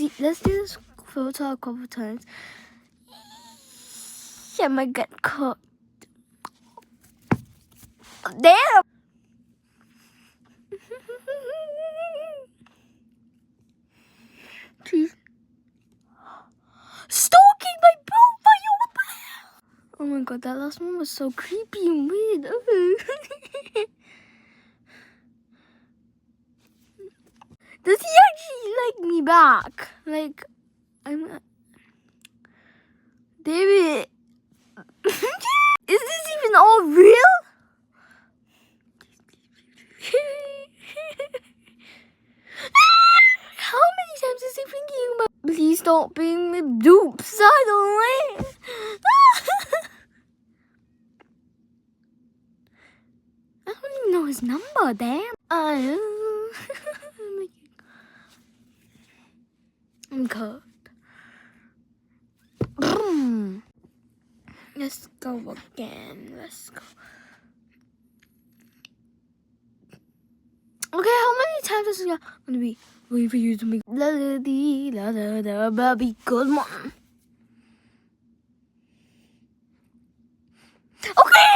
do this photo a couple times. Yeah, my gut caught. Damn! She's stalking my profile. What the hell? Oh my god, that last one was so creepy and weird. Does he actually like me back? Like, I'm... David. Is this even all real? How many times is he thinking about? Please don't bring me dupes. I don't like. I don't even know his number. Damn. I'm cooked. Boom. Let's go again. Let's go. Okay, how many times is it gonna be? Wait for you to make la la dee la la la baby. Good one. Okay.